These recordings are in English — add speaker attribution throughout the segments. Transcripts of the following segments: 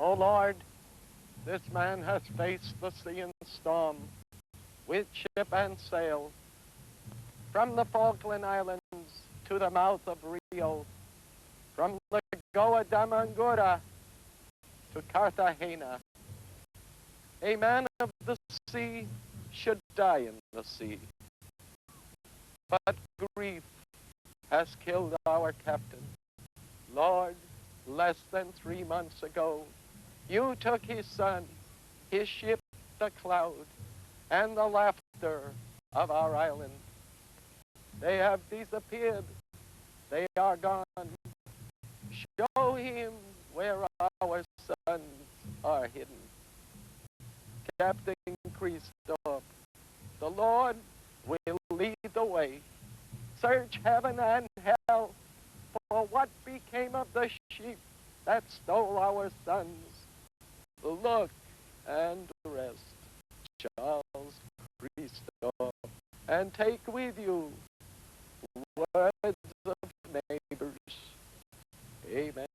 Speaker 1: O Lord, this man has faced the sea and storm with ship and sail, from the Falkland Islands to the mouth of Rio, from Lagoa d'Amangura to Cartagena. A man of the sea should die in the sea. But grief has killed our captain. Lord, less than 3 months ago, you took his son, his ship, the Cloud, and the laughter of our island. They have disappeared. They are gone. Show him where our sons are hidden. Captain Christophe, the Lord will lead the way. Search heaven and hell for what became of the sheep that stole our sons. Look and rest, Charles Christophe, and take with you words of neighbors. Amen.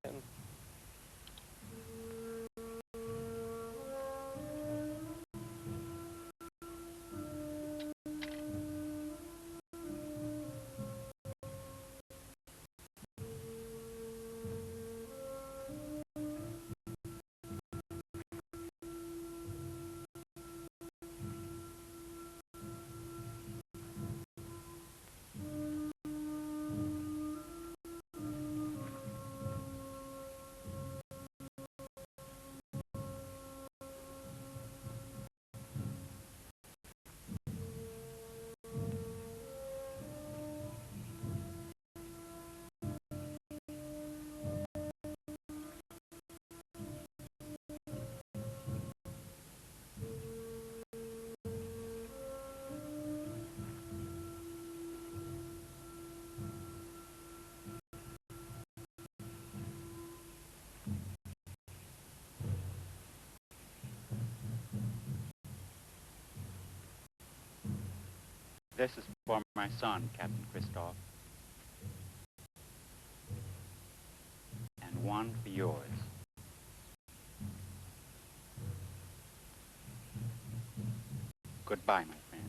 Speaker 2: This is for my son, Captain Christophe, and one for yours. Goodbye, my friend.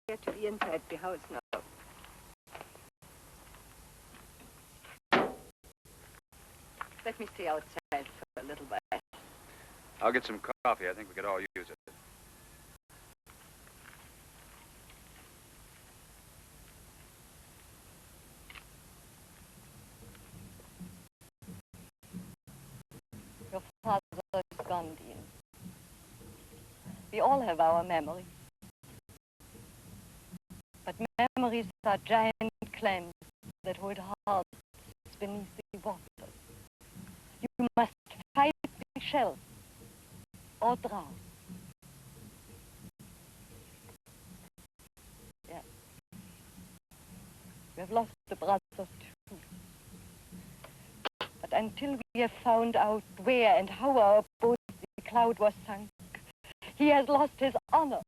Speaker 3: get to the inside of the house now. Let me stay outside for a little while.
Speaker 4: I'll get some coffee. I think we could all use it.
Speaker 3: Your father is gone, Dean. We all have our memories. But memories are giant clams that hold hearts beneath the water. You must fight the shell or drown. Yes. We have lost the brothers too. But until we have found out where and how our boat, the Cloud, was sunk, he has lost his honor.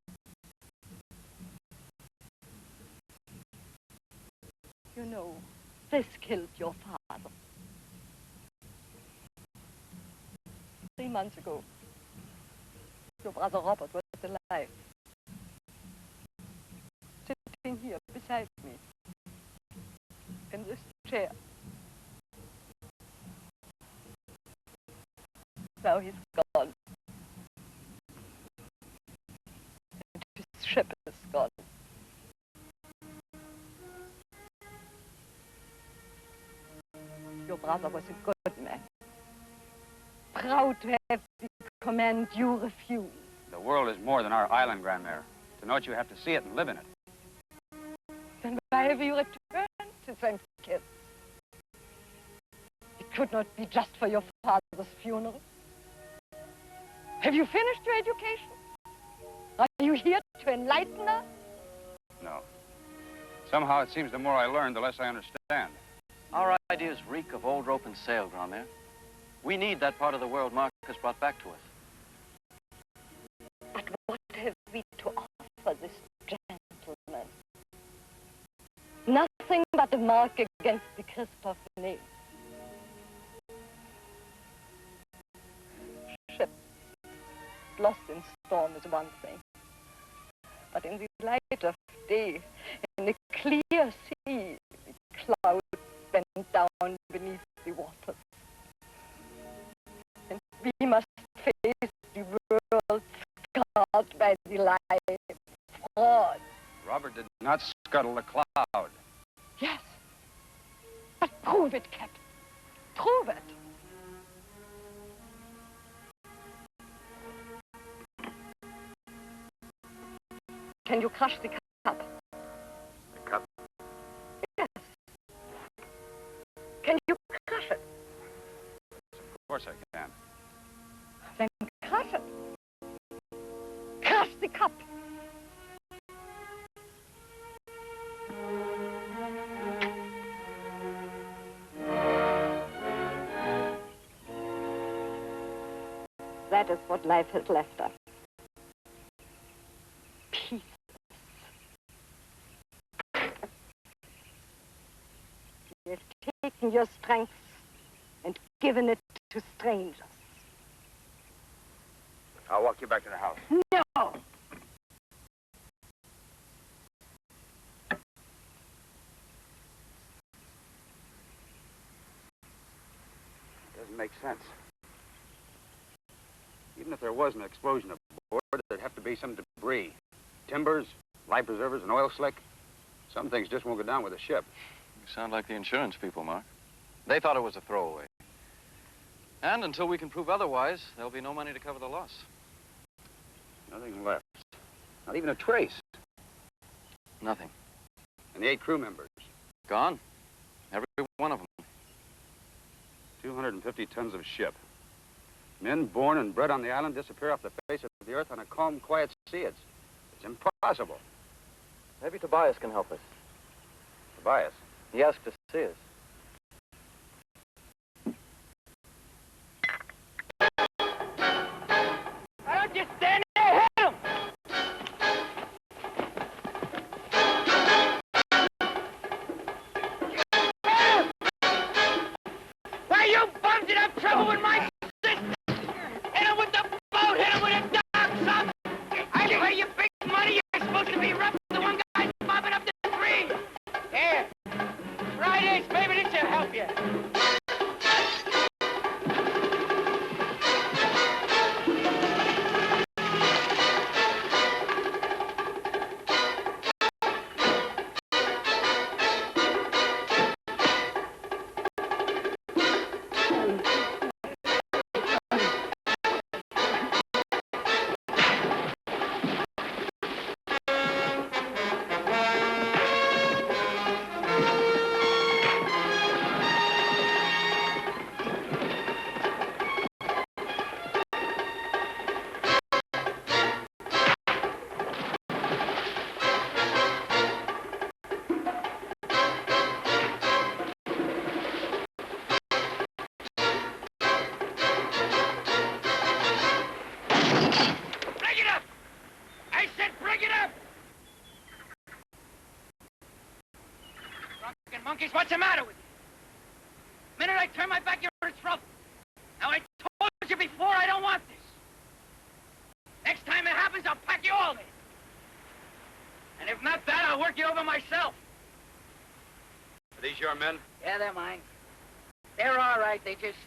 Speaker 3: You know, this killed your father. 3 months ago, your brother Robert was alive. Sitting here beside me, in this chair. Now he's gone. And his ship is gone. Your brother was a good man. Proud to have the command you refuse.
Speaker 4: The world is more than our island, Grandmere. To know it, you have to see it and live in it.
Speaker 3: Then why have you returned to St. Kitts? It could not be just for your father's funeral. Have you finished your education? Are you here to enlighten us?
Speaker 4: No. Somehow it seems the more I learn, the less I understand.
Speaker 1: Our ideas reek of old rope and sail, Grandmere. We need that part of the world Marcus brought back to us.
Speaker 3: But what have we to offer this gentleman? Nothing but a mark against the Christoph name. Ship lost in storm is one thing. But in the light of day, in the clear sea, the cloud bent down beneath the waters. And we must face the world scarred by the lie, fraud.
Speaker 4: Robert did not scuttle the Cloud.
Speaker 3: Yes. But prove it, Captain. Prove it. Can you crush the cup?
Speaker 4: The cup?
Speaker 3: Yes. Can you crush it?
Speaker 4: Of course I can.
Speaker 3: Then crush it. Crush the cup. That is what life has left us. Peace. You have taken your strength and given it to strangers.
Speaker 4: I'll walk you back to the house.
Speaker 3: No!
Speaker 4: Doesn't make sense. Even if there was an explosion aboard, there'd have to be some debris. Timbers, life preservers, an oil slick. Some things just won't go down with a ship.
Speaker 1: You sound like the insurance people, Mark. They thought it was a throwaway. And until we can prove otherwise, there'll be no money to cover the loss.
Speaker 4: Nothing left. Not even a trace.
Speaker 1: Nothing.
Speaker 4: And the 8 crew members.
Speaker 1: Gone. Every one of them.
Speaker 4: 250 tons of ship. Men born and bred on the island disappear off the face of the earth on a calm, quiet sea. It's impossible.
Speaker 1: Maybe Tobias can help us.
Speaker 4: Tobias?
Speaker 1: He asked to see us.
Speaker 5: Why don't you stand there, hit him! Why, you bums that have trouble with my sister! Hit him with the boat, hit him with a dog, son! I pay you big money, you're supposed to be rough with the one guy Monkeys, what's the matter with you? The minute I turn my back, you're in trouble. Now, I told you before, I don't want this. Next time it happens, I'll pack you all in. And if not that, I'll work you over myself.
Speaker 4: Are these your men?
Speaker 5: Yeah, they're mine. They're all right. They just,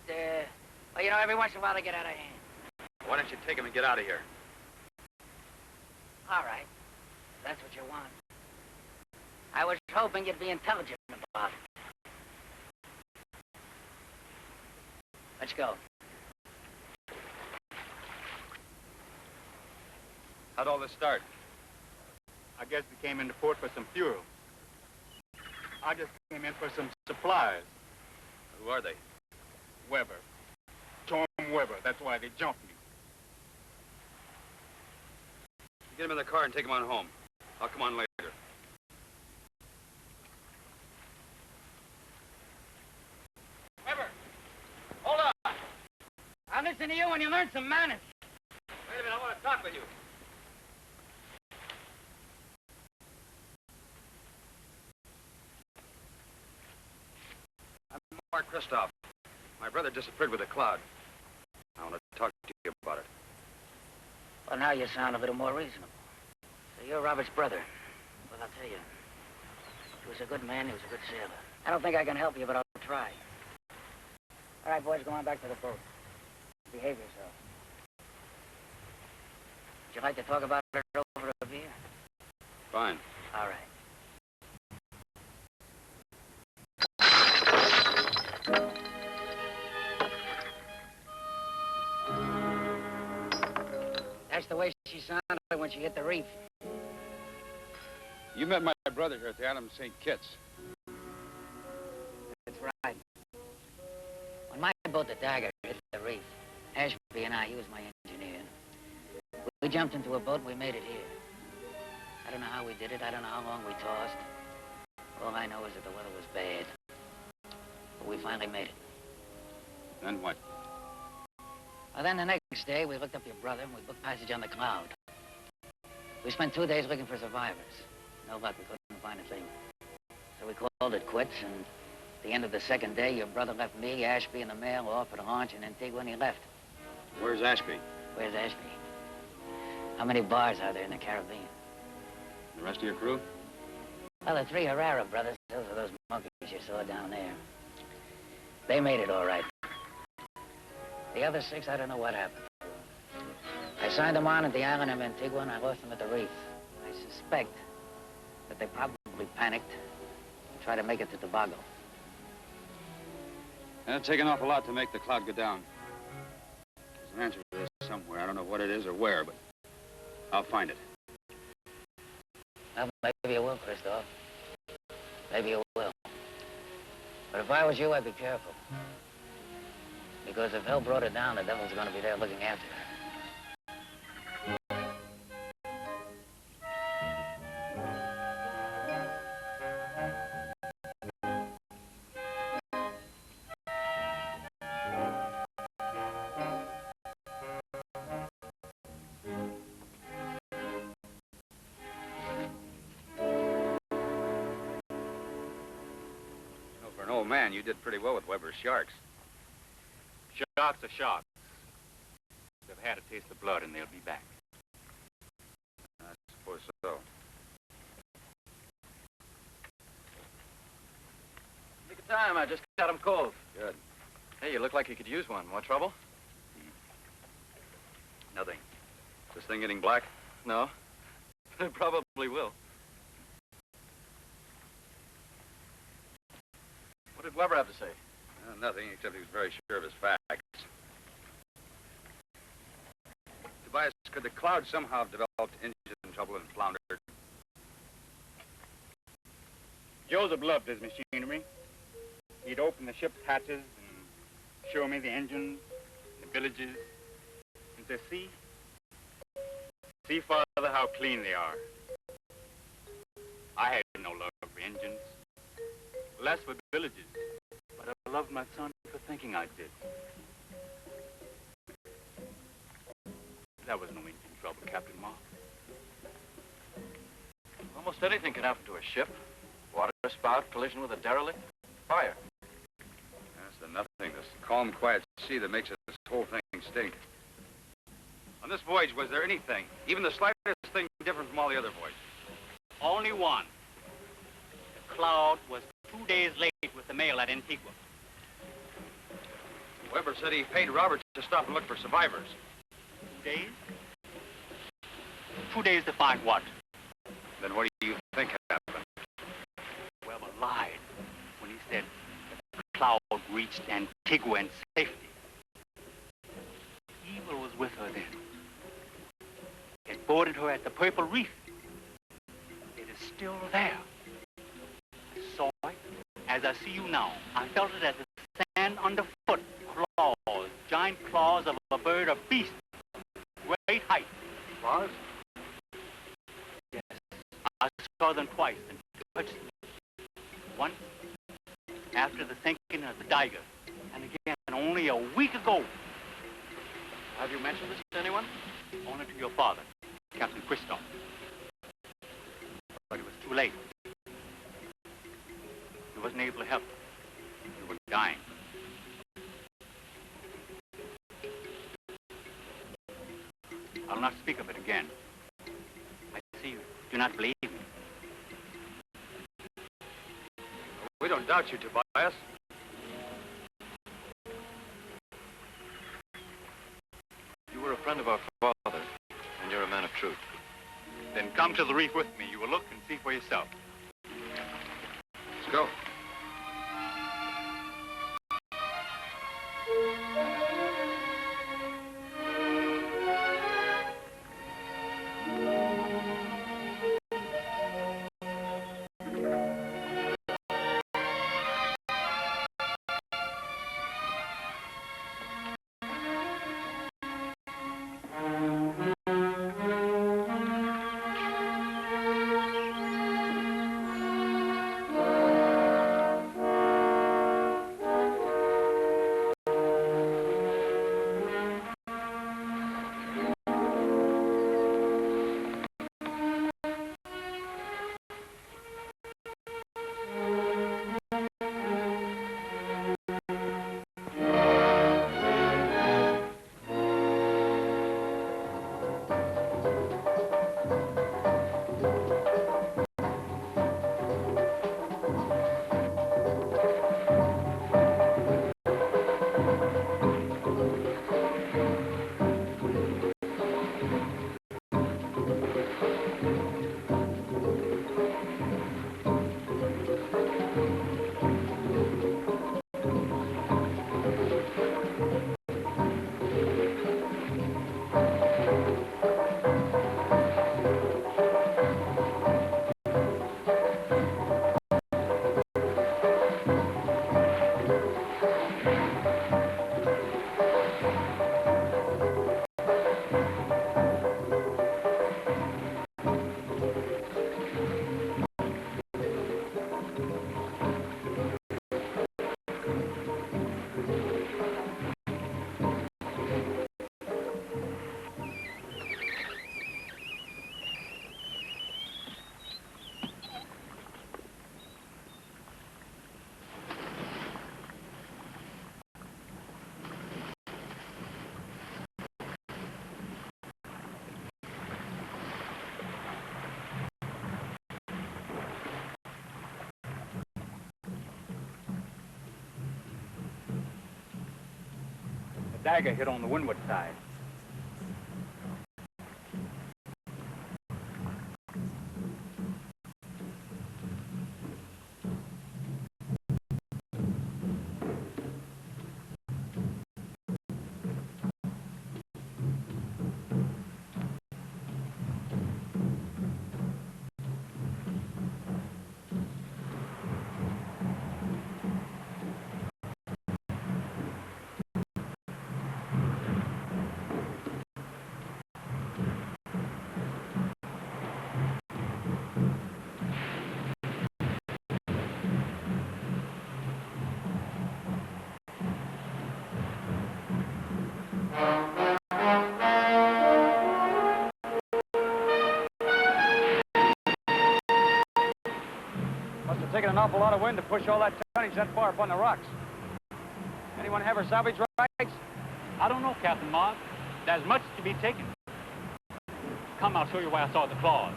Speaker 5: well, you know, every once in a while they get out of hand.
Speaker 4: Why don't you take them and get out of here?
Speaker 5: All right. That's what you want. I was hoping you'd be intelligent about it. Let's go.
Speaker 4: How'd all this start?
Speaker 2: I guess we came into port for some fuel. I just came in for some supplies.
Speaker 4: Who are they?
Speaker 2: Weber. Tom Weber. That's why they jumped me.
Speaker 4: Get them in the car and take them on home. I'll come on later.
Speaker 5: Weber, hold on. I'll listen to you when you learn some manners.
Speaker 4: Wait a minute, I want to talk with you. I'm Mark Kristoff. My brother disappeared with a cloud. I want to talk to you about it.
Speaker 5: Well, now you sound a little more reasonable. So you're Robert's brother. Well, I'll tell you. He was a good man. He was a good sailor. I don't think I can help you, but I'll try. All right, boys, go on back to the boat. Behave yourself. Would you like to talk about it over a beer?
Speaker 4: Fine.
Speaker 5: All right. That's the way she sounded when she hit the reef.
Speaker 4: You met my brother here at the Island of St. Kitts.
Speaker 5: That's right. When my boat, the Dagger, hit the reef, Ashby and I, he was my engineer. We jumped into a boat and we made it here. I don't know how we did it. I don't know how long we tossed. All I know is that the weather was bad. But we finally made it.
Speaker 4: Then what?
Speaker 5: Well, then the next day, we looked up your brother and we booked passage on the Cloud. We spent 2 days looking for survivors. No luck, we couldn't find a thing. So we called it quits, and at the end of the second day, your brother left me, Ashby, and the mail off at a launch in Antigua, and he left.
Speaker 4: Where's Ashby?
Speaker 5: Where's Ashby? How many bars are there in the Caribbean?
Speaker 4: The rest of your crew?
Speaker 5: Well, the 3 Herrera brothers, those are those monkeys you saw down there. They made it all right. The other 6, I don't know what happened. I signed them on at the island of Antigua, and I lost them at the reef. I suspect that they probably panicked and tried to make it to Tobago.
Speaker 4: It'll take an awful lot to make the Cloud go down. There's an answer to this somewhere. I don't know what it is or where, but I'll find it.
Speaker 5: Well, maybe you will, Kristoff. Maybe you will. But if I was you, I'd be careful. Because if hell brought it down, the devil's going to be there looking after her.
Speaker 4: For an old man, you did pretty well with Weber's sharks.
Speaker 2: Sharks are sharks. They've had a taste of blood and they'll be back.
Speaker 4: I suppose so.
Speaker 6: Nick of time, I just got him cold.
Speaker 4: Good.
Speaker 6: Hey, you look like you could use one. Want trouble?
Speaker 4: Nothing. Is this thing getting black?
Speaker 6: No. It probably will. What did Weber have to say?
Speaker 4: Nothing, except he was very sure of his facts. Tobias, could the Cloud somehow have developed engine trouble and floundered?
Speaker 2: Joseph loved his machinery. He'd open the ship's hatches and show me the engines, the villages, and to see, Father, how clean they are. I had no love for engines, less for villages, but I loved my son for thinking I did. That was no engine trouble, Captain Mark.
Speaker 6: Almost anything can happen to a ship. Water spout, collision with a derelict, fire.
Speaker 4: That's the nothingness, the calm, quiet sea that makes this whole thing stink. On this voyage, was there anything, even the slightest thing different from all the other voyages?
Speaker 7: Only one. The Cloud was 2 days late with the mail at Antigua.
Speaker 4: Weber said he paid Roberts to stop and look for survivors.
Speaker 7: 2 days? 2 days to find what?
Speaker 4: Then what do you think happened?
Speaker 7: Weber lied when he said the Cloud reached Antigua in safety. Evil was with her then. It boarded her at the Purple Reef. It is still there. I saw it as I see you now. I felt it as the sand underfoot. Claws, giant claws of a bird or beast. Great height.
Speaker 4: Claws?
Speaker 7: Yes. I saw them twice and touched them. Once after the sinking of the Diger, and again only a week ago.
Speaker 6: Have you mentioned this to anyone?
Speaker 7: Only to your father, Captain Christoph. But it was too late. He wasn't able to help her. You were dying. I'll not speak of it again. I see you do not believe me.
Speaker 4: We don't doubt you, Tobias.
Speaker 6: You were a friend of our father, and you're a man of truth.
Speaker 7: Then come to the reef with me. You will look and see for yourself.
Speaker 4: Let's go.
Speaker 7: The Dagger hit on the windward side.
Speaker 2: taking an awful lot of wind to push all that tonnage that far up on the rocks. Anyone have her salvage rights?
Speaker 7: I don't know, Captain Mark. There's much to be taken. Come, I'll show you where I saw the claws.